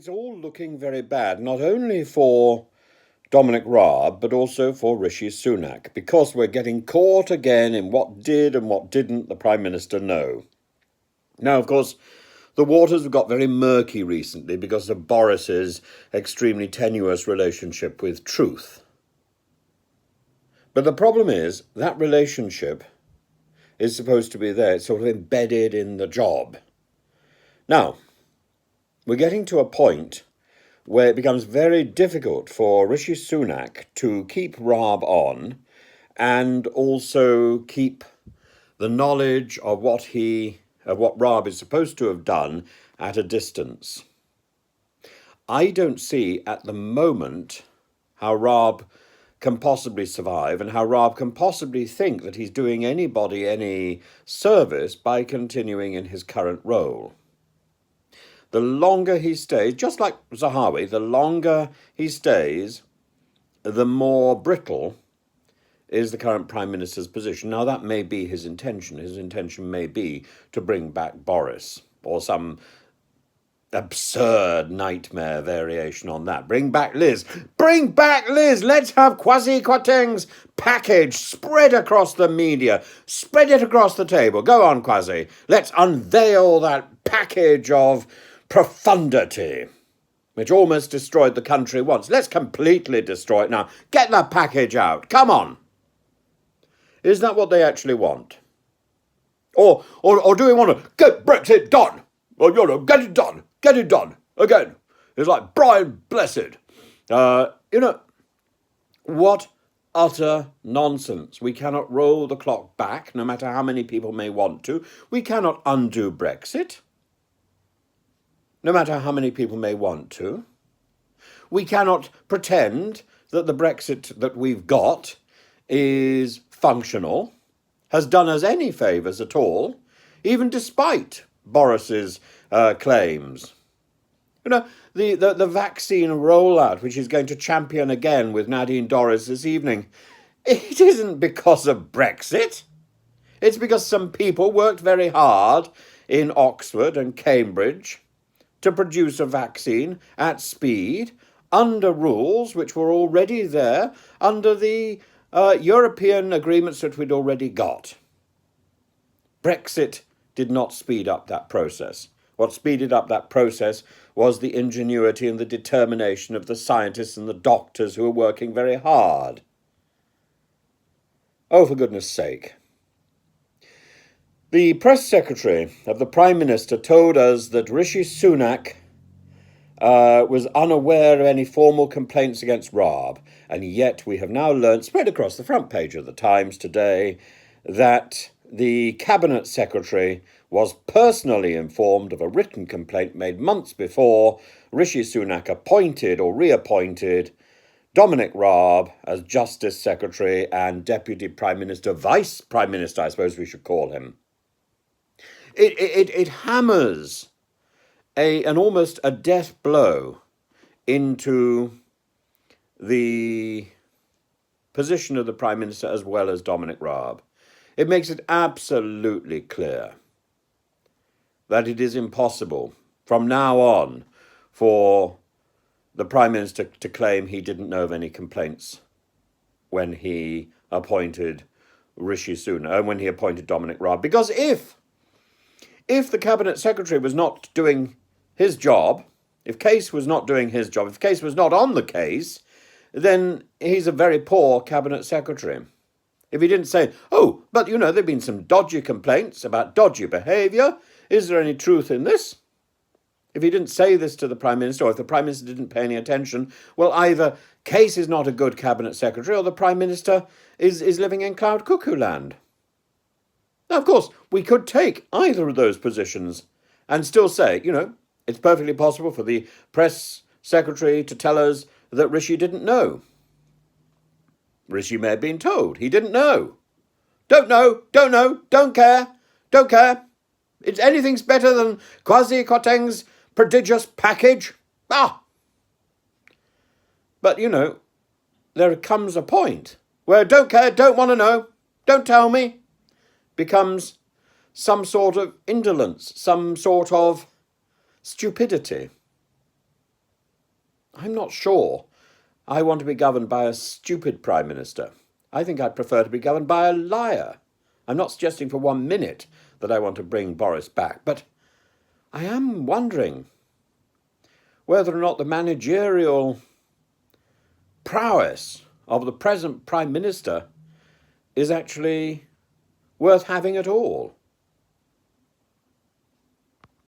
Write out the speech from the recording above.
It's all looking very bad, not only for Dominic Raab, but also for Rishi Sunak, because we're getting caught again in what did and what didn't the Prime Minister know. Now, of course, the waters have got very murky recently because of Boris's extremely tenuous relationship with Truth. But the problem is that relationship is supposed to be there, it's sort of embedded in the job. Now, we're getting to a point where it becomes very difficult for Rishi Sunak to keep Raab on and also keep the knowledge of what Raab is supposed to have done at a distance. I don't see at the moment how Raab can possibly survive and how Raab can possibly think that he's doing anybody any service by continuing in his current role. The longer he stays, just like Zahawi, the longer he stays, the more brittle is the current Prime Minister's position. Now, that may be his intention. His intention may be to bring back Boris, or some absurd nightmare variation on that. Bring back Liz. Bring back Liz! Let's have Kwasi Kwarteng's package spread across the media. Spread it across the table. Go on, Kwasi. Let's unveil that package of profundity, which almost destroyed the country once. Let's completely destroy it now. Get the package out. Come on. Is that what they actually want? Or do we want to get Brexit done? Or, get it done. Get it done. Again. It's like Brian Blessed. What utter nonsense. We cannot roll the clock back, no matter how many people may want to. We cannot undo Brexit, no matter how many people may want to. We cannot pretend that the Brexit that we've got is functional, has done us any favours at all, even despite Boris's claims. The vaccine rollout, which he's going to champion again with Nadine Dorries this evening, it isn't because of Brexit. It's because some people worked very hard in Oxford and Cambridge to produce a vaccine at speed under rules which were already there under the European agreements that we'd already got. Brexit did not speed up that process. What speeded up that process was the ingenuity and the determination of the scientists and the doctors who were working very hard. Oh, for goodness sake. The press secretary of the Prime Minister told us that Rishi Sunak was unaware of any formal complaints against Raab, and yet we have now learnt, spread across the front page of the Times today, that the Cabinet Secretary was personally informed of a written complaint made months before Rishi Sunak appointed or reappointed Dominic Raab as Justice Secretary and Deputy Prime Minister, Vice Prime Minister, I suppose we should call him. It hammers an almost a death blow into the position of the Prime Minister as well as Dominic Raab. It makes it absolutely clear that it is impossible from now on for the Prime Minister to claim he didn't know of any complaints when he appointed Rishi Sunak, when he appointed Dominic Raab. Because if the Cabinet Secretary was not doing his job, if Case was not doing his job, if Case was not on the case, then he's a very poor Cabinet Secretary. If he didn't say, oh, but there have been some dodgy complaints about dodgy behaviour, is there any truth in this? If he didn't say this to the Prime Minister, or if the Prime Minister didn't pay any attention, well, either Case is not a good Cabinet Secretary or the Prime Minister is living in cloud cuckoo land. Now, of course, we could take either of those positions and still say, it's perfectly possible for the press secretary to tell us that Rishi didn't know. Rishi may have been told. He didn't know. Don't know, don't care. It's anything's better than Kwasi Kwarteng's prodigious package. But, there comes a point where don't care, don't want to know, don't tell me, becomes some sort of indolence, some sort of stupidity. I'm not sure I want to be governed by a stupid Prime Minister. I think I'd prefer to be governed by a liar. I'm not suggesting for 1 minute that I want to bring Boris back, but I am wondering whether or not the managerial prowess of the present Prime Minister is actually worth having at all.